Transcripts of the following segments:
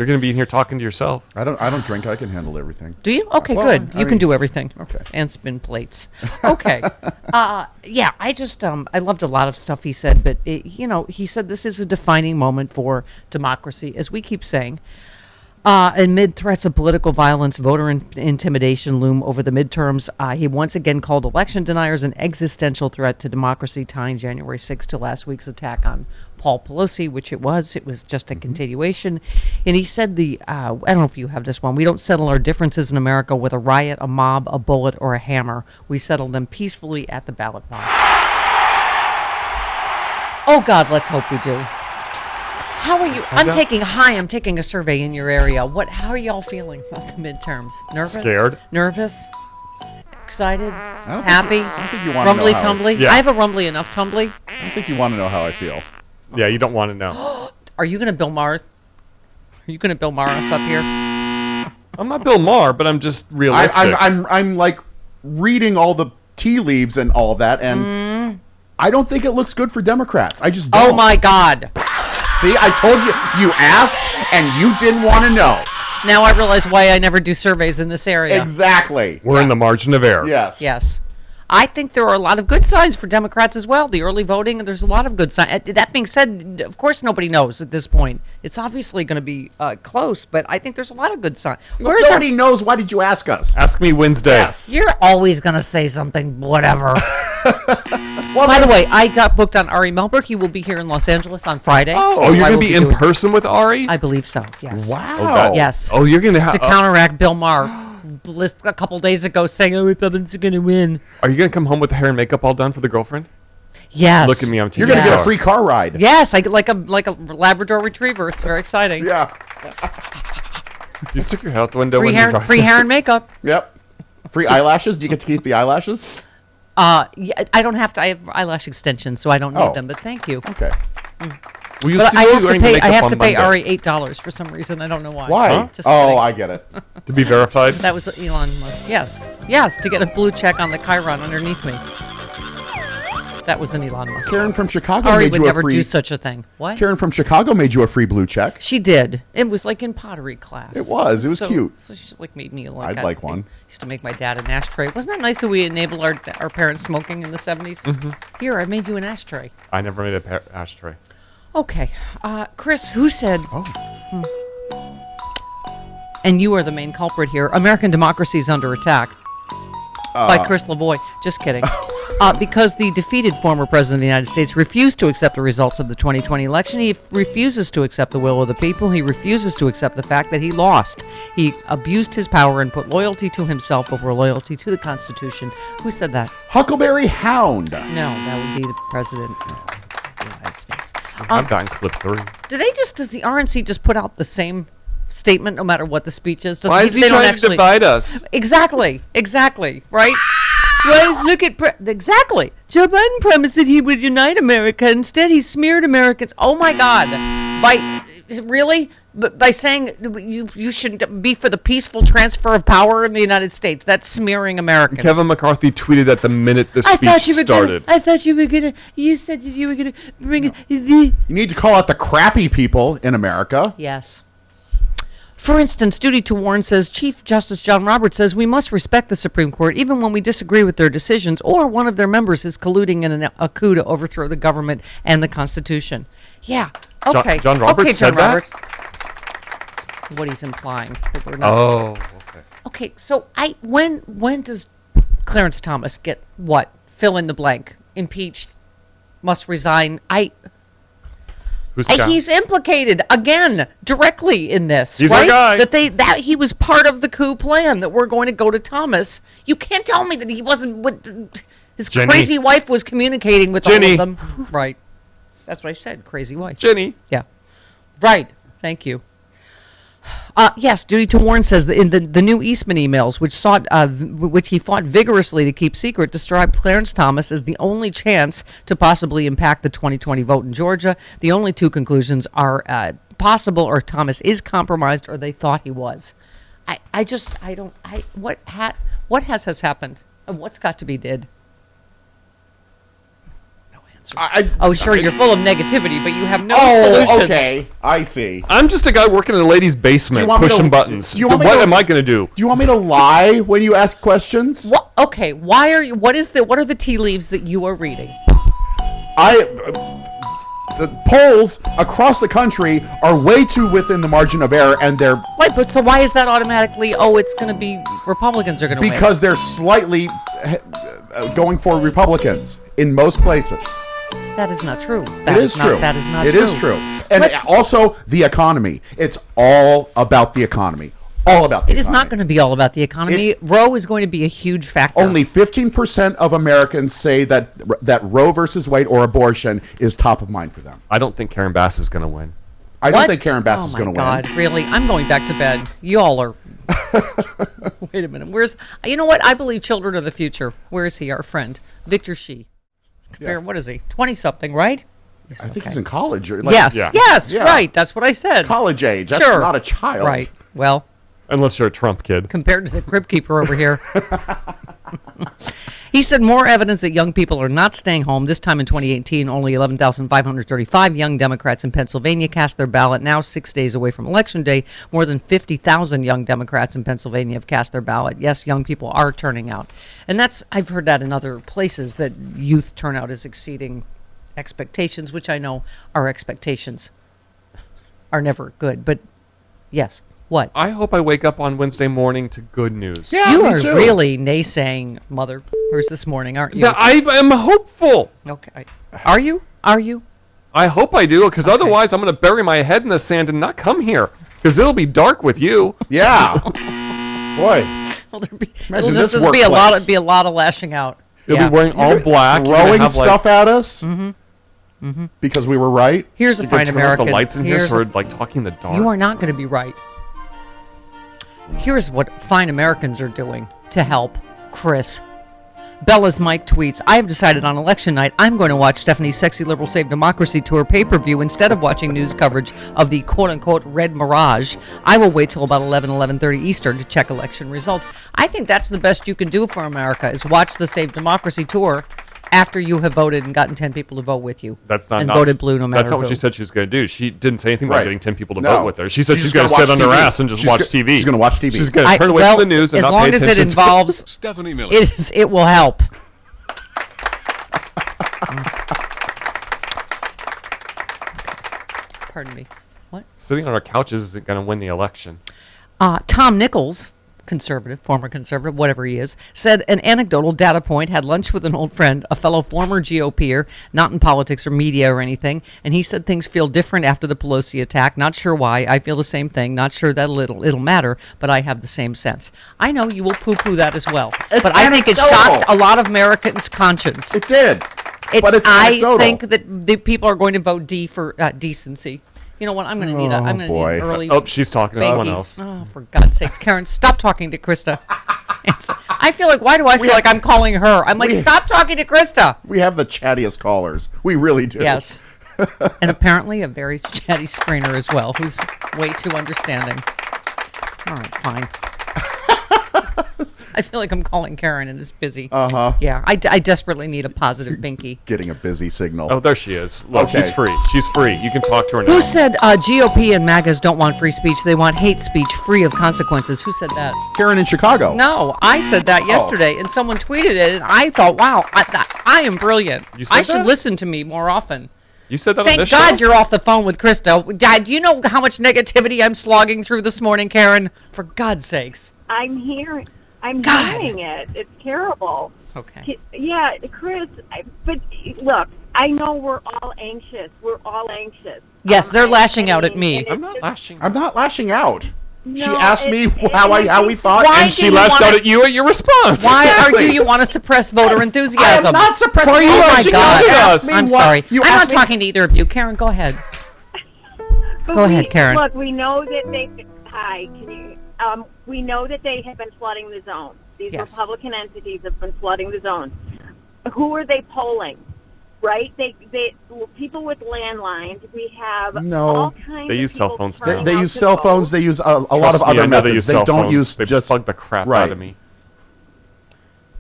You're going to be in here talking to yourself. I don't drink. I can handle everything. Do you? Okay, Well, good. I You can mean, do everything. okay. And spin plates. Okay. Yeah, I just, I loved a lot of stuff he said, but, he said this is a defining moment for democracy, as we keep saying. Amid threats of political violence, voter intimidation loom over the midterms. He once again called election deniers an existential threat to democracy, tying January 6th to last week's attack on Paul Pelosi, which it was. It was just a continuation. And he said I don't know if you have this one, we don't settle our differences in America with a riot, a mob, a bullet, or a hammer. We settle them peacefully at the ballot box. Oh, God, let's hope we do. How are you? I'm taking a survey in your area. How are y'all feeling about the midterms? Nervous? Scared. Nervous? Excited? Happy? I don't think you want to know Rumbly how tumbly? Yeah. I have a rumbly enough tumbly. I don't think you want to know how I feel. Yeah, you don't want to know. Are you going to Bill Maher? Are you going to Bill Maher us up here? I'm not Bill Maher, but I'm just realistic. I'm like reading all the tea leaves and all of that, and I don't think it looks good for Democrats. I just don't. Oh, my God. See, I told you. You asked, and you didn't want to know. Now I realize why I never do surveys in this area. Exactly. We're in the margin of error. Yes. Yes. I think there are a lot of good signs for Democrats as well. The early voting, there's a lot of good signs. That being said, of course, nobody knows at this point. It's obviously going to be close, but I think there's a lot of good signs. Well, nobody knows. Why did you ask us? Ask me Wednesday. Yes. You're always going to say something, whatever. Well, by the way, I got booked on Ari Melber. He will be here in Los Angeles on Friday. Oh, you're going to be in person with Ari? I believe so, yes. Wow. Yes. Oh, you're going to have... To counteract Bill Maher. List a couple days ago saying, Republicans are going to win. Are you going to come home with the hair and makakeup all done for the girlfriend? Yes. Look at me, I'm TV You're going to get a star. free car ride. Yes, like a Labrador Retriever. It's very exciting. Yeah. You stick your head out the window Free when hair, you free hair and makeup. Yep. Free eyelashes. Do you get to keep the eyelashes? Yeah, I don't have to. I have eyelash extensions, so I don't need Oh. them. But thank you. Okay. Will you But see I me have to wearing the pay. I makeup have on to pay Monday? Ari $8 for some reason. I don't know why. Why? Huh? Just Oh, kidding. I get it. To be verified? That was Elon Musk. Yes, to get a blue check on the Chiron underneath me. That was an Elon Musk. Karen from Chicago Ari made would you a never free. do such a thing. What? Karen from Chicago made you a free blue check. She did. It was like in pottery class. It was. It was cute. So she made me like. I'd like one. Used to make my dad an ashtray. Wasn't that nice that we enabled our parents smoking in the 70s? Mm-hmm. Here, I made you an ashtray. I never made a ashtray. Okay, Chris, who said? Oh. And you are the main culprit here. American democracy is under attack. By Chris Lavoie. Just kidding. Because the defeated former president of the United States refused to accept the results of the 2020 election. He refuses to accept the will of the people. He refuses to accept the fact that he lost. He abused his power and put loyalty to himself over loyalty to the Constitution. Who said that? Huckleberry Hound. No, that would be the president of the United States. I've gotten clip 3. Does the RNC just put out the same statement no matter what the speech is? Why is he trying to divide us? Exactly, right? Well, look at exactly. Joe Biden promised that he would unite America. Instead, he smeared Americans. Oh my God! By saying you should be for the peaceful transfer of power in the United States. That's smearing Americans. Kevin McCarthy tweeted that the minute the speech started. I thought you were gonna. You said that you were gonna bring it. You need to call out the crappy people in America. Yes. For instance, Duty to Warn says, Chief Justice John Roberts says we must respect the Supreme Court even when we disagree with their decisions or one of their members is colluding in a coup to overthrow the government and the Constitution. Yeah. Okay. John Roberts okay, said John Roberts. What he's implying. That we're not. Oh, okay. Okay, so when does Clarence Thomas get what? Fill in the blank. Impeached. Must resign. He's implicated again directly in this. He's right? our guy. That he was part of the coup plan. That we're going to go to Thomas. You can't tell me that he wasn't. His Jenny. crazy wife was communicating with Jenny. all of them. Right. That's what I said. Crazy wife. Jenny. Yeah. Right. Thank you. Yes, Duty to Warn says that in the new Eastman emails, which he fought vigorously to keep secret, described Clarence Thomas as the only chance to possibly impact the 2020 vote in Georgia. The only two conclusions are possible, or Thomas is compromised, or they thought he was. What has happened, and what's got to be did? No Oh, sure, you're full of negativity, but you have no Oh, solutions. okay. I see. I'm just a guy working in a lady's basement, want me to- pushing buttons. do you want me What to- am I going to do? Do you want me to lie when you ask questions? What? Okay, why are you? What are the tea leaves that you are reading? The polls across the country are way too within the margin of error, and they're Wait, but so why is that automatically? Oh, it's going to be Republicans are going to win. because they're slightly going for Republicans in most places. That is not true. It is true. That is not It true. is true. And Let's- also the economy. It's all about the economy. All about the It is economy. not going to be all about the economy. Roe is going to be a huge factor. Only 15% of Americans say that Roe versus Wade or abortion is top of mind for them. I don't think Karen Bass is going to win. I don't What? think Karen Bass is going to Oh my win. God, really? I'm going back to bed. You all are. Wait a minute. Where's? You know what? I believe children are the future. Where is he? Our friend Victor Shi. What is he? 20-something, right? I think he's in college. Or Yes. Yeah. Yes. Yeah. Right. That's what I said. College age. That's Sure. not a child. Right. Well, Unless you're a Trump kid. compared to the Crypt Keeper over here. He said more evidence that young people are not staying home. This time in 2018, only 11,535 young Democrats in Pennsylvania cast their ballot. Now, 6 days away from Election Day, more than 50,000 young Democrats in Pennsylvania have cast their ballot. Yes, young people are turning out. And I've heard that in other places, that youth turnout is exceeding expectations, which I know our expectations are never good. But yes. What? I hope I wake up on Wednesday morning to good news. Yeah, You me are too. really naysaying Mother Earth this morning, aren't you? Yeah, I am hopeful. Okay. Are you? Are you? I hope I do, because otherwise I'm going to bury my head in the sand and not come here, because it'll be dark with you. Yeah. Boy. Well, Imagine this there'll be a lot workplace. of lashing out. You'll Yeah. be wearing all black. you're gonna Throwing have, stuff at us. Mm-hmm. Because we were right. Here's a You can fine turn American. off the lights in here, Here's so we're a- like talking in the dark. You are not going to be right. Here's what fine Americans are doing to help Chris. Bella's Mike tweets, I have decided on election night I'm going to watch Stephanie's Sexy Liberal Save Democracy Tour pay-per-view instead of watching news coverage of the quote-unquote Red Mirage. I will wait till about 11:30 Eastern to check election results. I think that's the best you can do for America, is watch the Save Democracy Tour after you have voted and gotten 10 people to vote with you. That's not and not- voted blue no matter That's not what who. she said she was going to do. She didn't say anything about Right. getting 10 people to No. vote with her. She said she's just going to gonna sit watch on her TV. ass and just She's watch go- TV. she's gonna watch TV. She's going to turn away from the news and as not long pay as attention it involves Stephanie Miller. it will help. Pardon me. What? Sitting on our couches isn't going to win the election. Tom Nichols, conservative, former conservative, whatever he is, said an anecdotal data point, had lunch with an old friend, a fellow former GOPer, not in politics or media or anything, and he said things feel different after the Pelosi attack. Not sure why. I feel the same thing. Not sure that it'll matter, but I have the same sense. I know you will poo-poo that as well, It's but I think it anecdotal. shocked a lot of Americans' conscience. It did. But it's I anecdotal. think that the people are going to vote D for decency. You know what? I'm going to need I'm going to need boy. an early. Oh, she's talking to someone Banky. else. Oh, for God's sakes, Karen, stop talking to Krista. I feel like, why do I feel like I'm calling her? I'm like, we- stop talking to Krista. We have the chattiest callers. We really do. Yes. And apparently a very chatty screener as well, who's way too understanding. All right, fine. I feel like I'm calling Karen and it's busy. Uh-huh. Yeah, I desperately need a positive binky. Getting a busy signal. Oh, there she is. Look, Okay. she's free. She's free. You can talk to her now. Who said GOP and MAGAs don't want free speech? They want hate speech free of consequences. Who said that? Karen in Chicago. No, I said that yesterday, and someone tweeted it, and I thought, wow, I am brilliant. You said I should that? listen to me more often. You said that on Thank this God show? you're off the phone with Krista. Dad, do you know how much negativity I'm slogging through this morning, Karen? For God's sakes. I'm hearing God. it. It's terrible. Okay. Yeah, Chris, but look, I know we're all anxious. We're all anxious. Yes, they're lashing out at me. and I'm it's not just- lashing. I'm not lashing out. she No, asked me it- how it- we thought. Why and do She you lashed wanna- out at you at your response. Why Exactly. do you want to suppress voter I enthusiasm? am not suppressing. Oh you. my She God. asked me I'm what- sorry. you I'm not asked me- talking to either of you. Karen, go ahead. but Go ahead, Karen. Look, we know that they. Hi, can you? We know that they have been flooding the zone. These Yes. Republican entities have been flooding the zone. Who are they polling? Right? They people with landlines. We have No. all kinds. They of use cell people phones now. turning They out use to cell vote. phones. They use a lot of Trust me, other I know methods. they use They cell don't phones. use They just plug the crap right. out of me.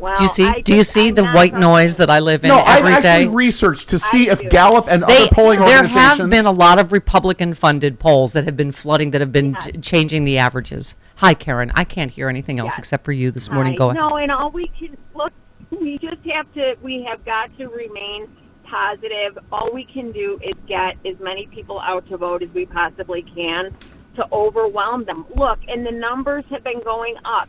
Well, Do you see? I Do you just- see I'm the not white from- noise that I live in No, I every day? actually researched to see I if do. Gallup and other polling There organizations. have been a lot of Republican-funded polls that have been flooding, that have been Yes. changing the averages. Hi, Karen. I can't hear anything else Yes. except for you this morning. Hi. Go ahead. No, and all we can look, we just have to. We have got to remain positive. All we can do is get as many people out to vote as we possibly can to overwhelm them. Look, and the numbers have been going up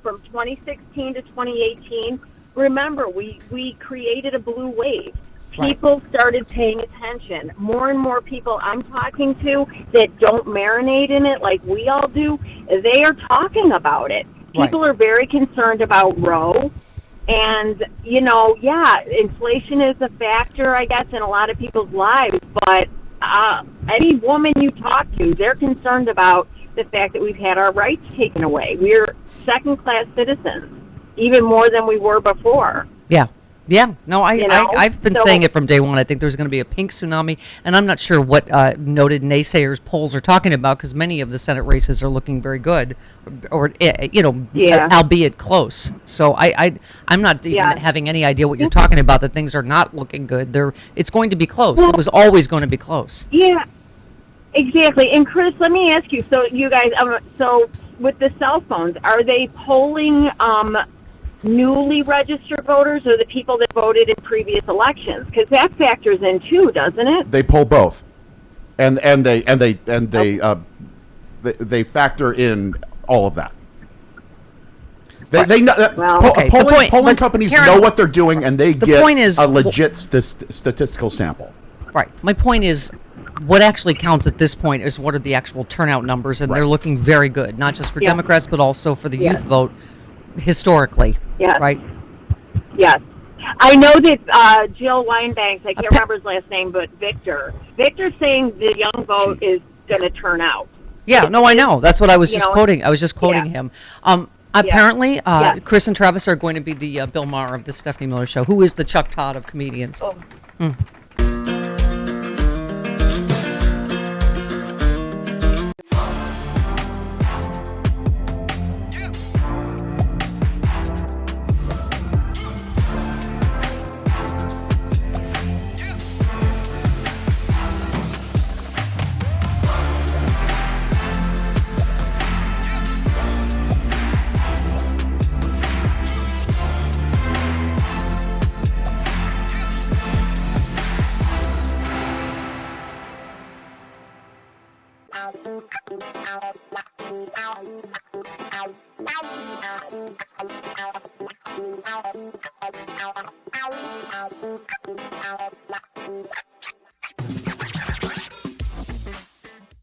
from 2016 to 2018. Remember, we created a blue wave. People started paying attention. More and more people I'm talking to that don't marinate in it like we all do, they are talking about it. People are very concerned about Roe. And, inflation is a factor, I guess, in a lot of people's lives. But any woman you talk to, they're concerned about the fact that we've had our rights taken away. We're second-class citizens, even more than we were before. Yeah. Yeah, no, I've been So- saying it from day one. I think there's going to be a pink tsunami, and I'm not sure what noted naysayers polls are talking about, because many of the Senate races are looking very good, or Yeah. albeit close. So I'm not even Yeah. having any idea what you're talking about. That things are not looking good. It's going to be close. It was always going to be close. Yeah, exactly. And Chris, let me ask you. So you guys, so with the cell phones, are they polling newly registered voters or the people that voted in previous elections? Because that factors in too, doesn't it? They poll both, and they factor in all of that. They know, Well, okay, the point- polling but companies Karen, know what they're doing, and they get point is- a legit statistical sample. Right. My point is, what actually counts at this point is what are the actual turnout numbers, and they're looking very good, not just for Yeah. Democrats, but also for the Yeah. youth vote historically. Yes. Right? Yes. I know that Jill Weinbanks, I can't remember his last name, but Victor's saying the young vote is going to turn out. Yeah, no, I know. That's what I was You just know, quoting. I was just quoting him. Apparently, Yeah. Chris and Travis are going to be the Bill Maher of the Stephanie Miller Show, who is the Chuck Todd of comedians. Oh. Ow.